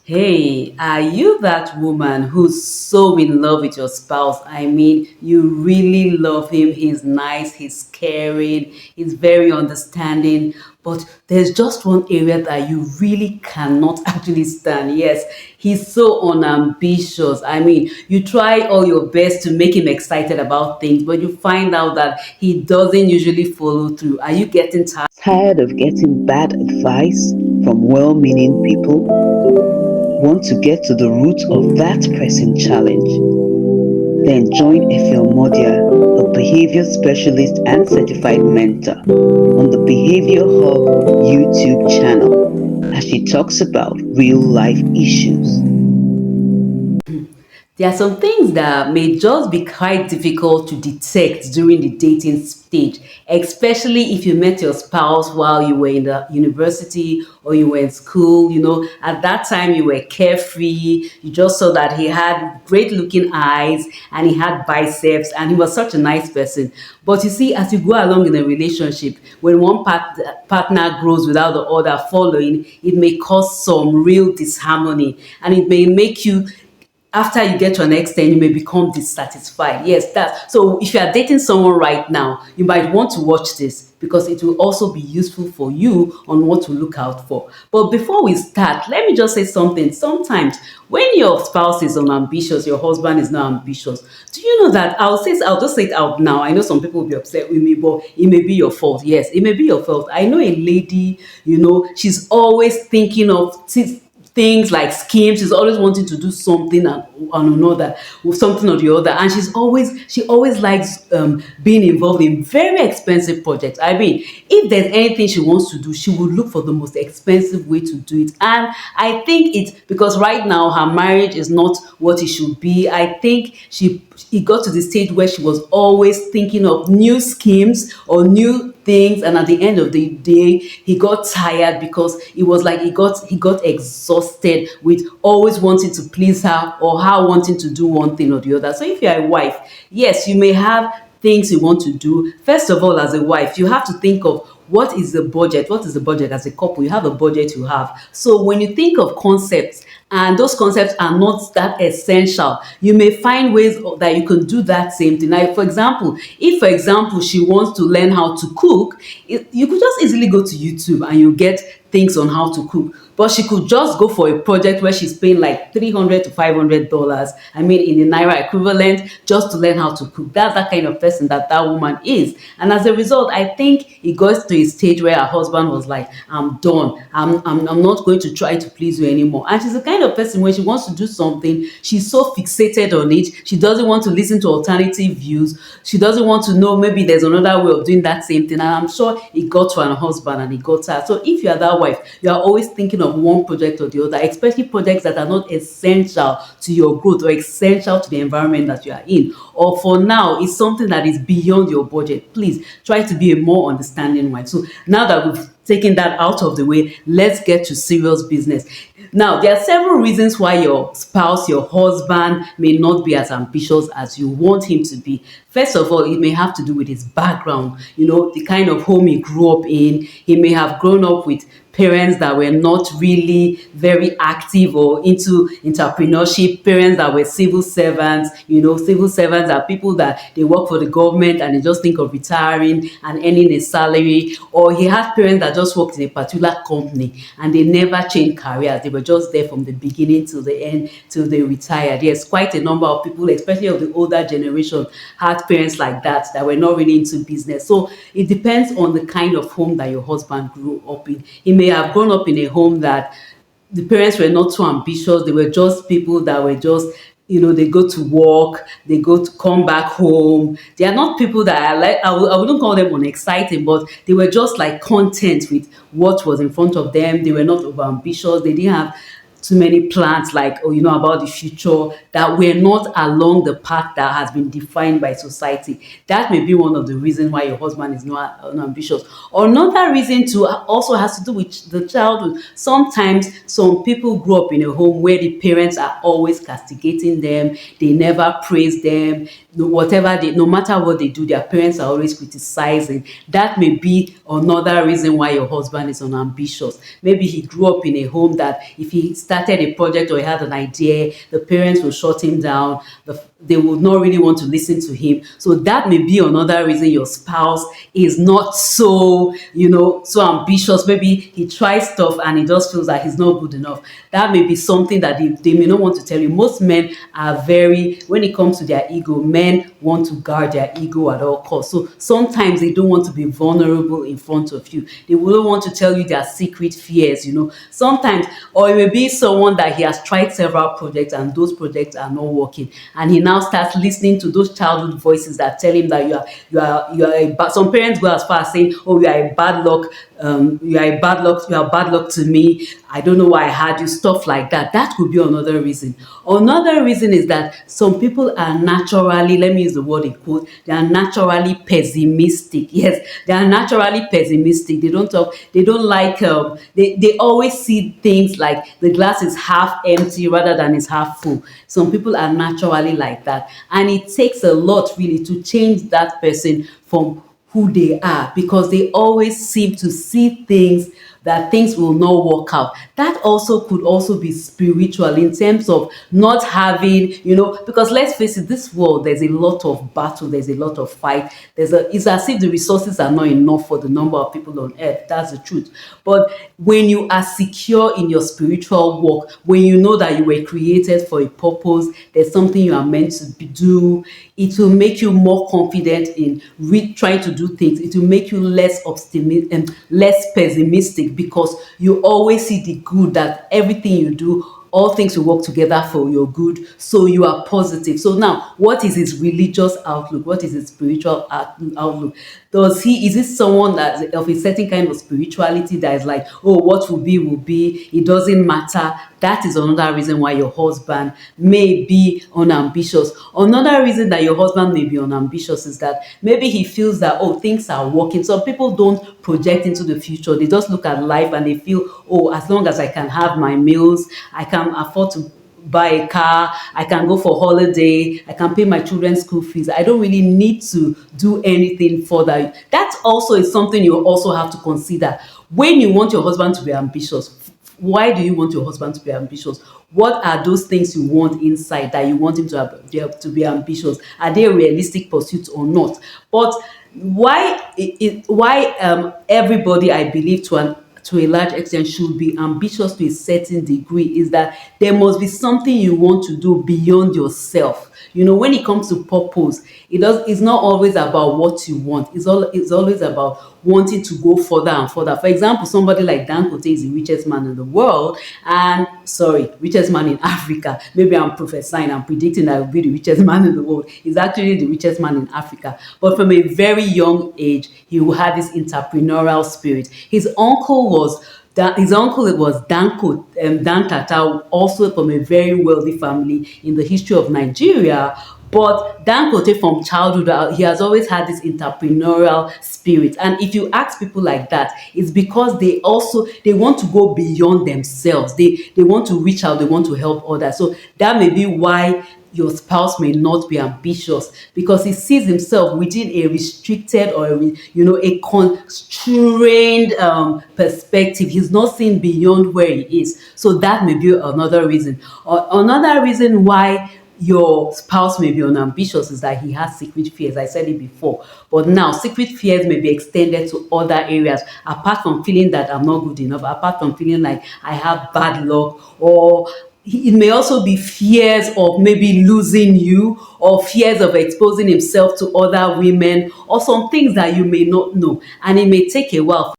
Hey, are you that woman who's so in love with your spouse? I mean, you really love him. He's nice, he's caring, he's very understanding. But there's just one area that you really cannot actually stand. Yes, he's so unambitious. I mean, you try all your best to make him excited about things, but you find out that he doesn't usually follow through. Are you getting tired? Tired of getting bad advice from well meaning people? Want to get to the root of that pressing challenge? Then join Efil Modia, a behavior specialist and certified mentor, on the Behavior Hub YouTube channel as she talks about real life issues. There are some things that may just be quite difficult to detect during the dating stage, especially if you met your spouse while you were in the university or you were in school. At that time you were carefree, you just saw that he had great looking eyes and he had biceps and he was such a nice person. But you see, as you go along in a relationship, when one partner grows without the other following, it may cause some real disharmony and it may make you, after you get to an extent, you may become dissatisfied. Yes, that. So if you are dating someone right now, you might want to watch this because it will also be useful for you on what to look out for. But before we start, let me just say something. Sometimes when your spouse is unambitious, your husband is not ambitious. Do you know that I'll just say it out now. I know some people will be upset with me, but it may be your fault. Yes, it may be your fault. I know a lady, she's always thinking of things like schemes. She's always wanting to do something and another with something or the other, and she always likes being involved in very expensive projects. I mean, if there's anything she wants to do, she would look for the most expensive way to do it. And I think it's because right now her marriage is not what it should be. I think it got to the stage where she was always thinking of new schemes or new things, and at the end of the day he got tired because it was like he got exhausted with always wanting to please her or her wanting to do one thing or the other. So if you're a wife, yes, you may have things you want to do. First of all, as a wife, you have to think of what is the budget as a couple. You have a budget, you have. So when you think of concepts and those concepts are not that essential, you may find ways that you can do that same thing. Like, for example, if for example she wants to learn how to cook, you could just easily go to YouTube and you get things on how to cook. But she could just go for a project where she's paying like $300 to $500. I mean, in the naira equivalent, just to learn how to cook. That's that kind of person that woman is. And as a result, I think it got to a stage where her husband was like, "I'm done. I'm not going to try to please you anymore." And she's the kind of person when she wants to do something, she's so fixated on it. She doesn't want to listen to alternative views. She doesn't want to know maybe there's another way of doing that same thing. And I'm sure it got to her husband and it got to her. So if you are that wife, you are always thinking of one project or the other, especially projects that are not essential to your growth or essential to the environment that you are in. Or for now, it's something that is beyond your budget. Please try to be a more understanding wife. So now that we've taken that out of the way, let's get to serious business. Now, there are several reasons why your spouse, your husband, may not be as ambitious as you want him to be. First of all, it may have to do with his background, the kind of home he grew up in. He may have grown up with parents that were not really very active or into entrepreneurship, parents that were civil servants. Civil servants are people that they work for the government and they just think of retiring and earning a salary. Or he had parents that just worked in a particular company and they never changed careers. They were just there from the beginning till the end till they retired. Yes, quite a number of people, especially of the older generation, had parents like that were not really into business. So it depends on the kind of home that your husband grew up in. He may have grown up in a home that the parents were not too ambitious. They were just people that were just, they go to work, they go to come back home. They are not people that are like, I wouldn't call them unexciting, but they were just like content with what was in front of them. They were not over ambitious. They didn't have too many plans like, about the future, that we're not along the path that has been defined by society. That may be one of the reasons why your husband is not ambitious. Or another reason too also has to do with the childhood. Sometimes some people grow up in a home where the parents are always castigating them. They never praise them. whatever they, no matter what they do, their parents are always criticizing. That may be another reason why your husband is unambitious. Maybe he grew up in a home that if he started a project or he had an idea, the parents will shut him down. They would not really want to listen to him. So that may be another reason your spouse is not so, so ambitious. Maybe he tries stuff and he just feels that he's not good enough. That may be something that they may not want to tell you. Most men are very, when it comes to their ego, men want to guard their ego at all costs. So sometimes they don't want to be vulnerable in front of you. They wouldn't want to tell you their secret fears, Sometimes, or it may be someone that he has tried several projects and those projects are not working. And he now starts listening to those childhood voices that tell him that some parents go as far as saying, oh, you are a bad luck, you are bad luck to me. I don't know why I had you, stuff like that. That could be another reason. Another reason is that some people are naturally, let me use the word in quote, they are naturally pessimistic. Yes, they are naturally pessimistic. They don't like, they always see things like the glass is half empty rather than it's half full. Some people are naturally like that. And it takes a lot really to change that person from who they are, because they always seem to see things that things will not work out. That also could also be spiritual in terms of not having, because let's face it, this world, there's a lot of battle, there's a lot of fight. It's as if the resources are not enough for the number of people on earth. That's the truth. But when you are secure in your spiritual walk, when you know that you were created for a purpose, there's something you are meant to do, it will make you more confident in trying to do things. It will make you less optimistic and less pessimistic, because you always see the good, that everything you do, all things will work together for your good. So you are positive. So now, what is his religious outlook? What is his spiritual outlook? Is this someone that of a certain kind of spirituality that is like, oh, what will be will be, it doesn't matter? That is another reason why your husband may be unambitious. Another reason that your husband may be unambitious is that maybe he feels that, oh, things are working. Some people don't project into the future. They just look at life and they feel, oh, as long as I can have my meals, I can afford to buy a car, I can go for holiday, I can pay my children's school fees. I don't really need to do anything further. That also is something you also have to consider. When you want your husband to be ambitious, why do you want your husband to be ambitious? What are those things you want inside that you want him to be ambitious? Are they realistic pursuits or not? But why everybody, I believe, to a large extent, should be ambitious to a certain degree, is that there must be something you want to do beyond yourself. When it comes to purpose, it's not always about what you want. It's always about wanting to go further and further. For example, somebody like Dangote is the richest man in the world, and sorry, richest man in Africa. Maybe I'm prophesying, I'm predicting that he'll be the richest man in the world. He's actually the richest man in Africa. But from a very young age, he will have this entrepreneurial spirit. His uncle was Dan Tata, also from a very wealthy family in the history of Nigeria. But Dangote, from childhood, he has always had this entrepreneurial spirit. And if you ask people like that, it's because they want to go beyond themselves. They want to reach out, they want to help others. So that may be why your spouse may not be ambitious, because he sees himself within a restricted or a constrained perspective. He's not seeing beyond where he is. So that may be another reason. Or another reason why your spouse may be unambitious is that he has secret fears. I said it before. But now, secret fears may be extended to other areas, apart from feeling that I'm not good enough, apart from feeling like I have bad luck, or it may also be fears of maybe losing you, or fears of exposing himself to other women, or some things that you may not know. And it may take a while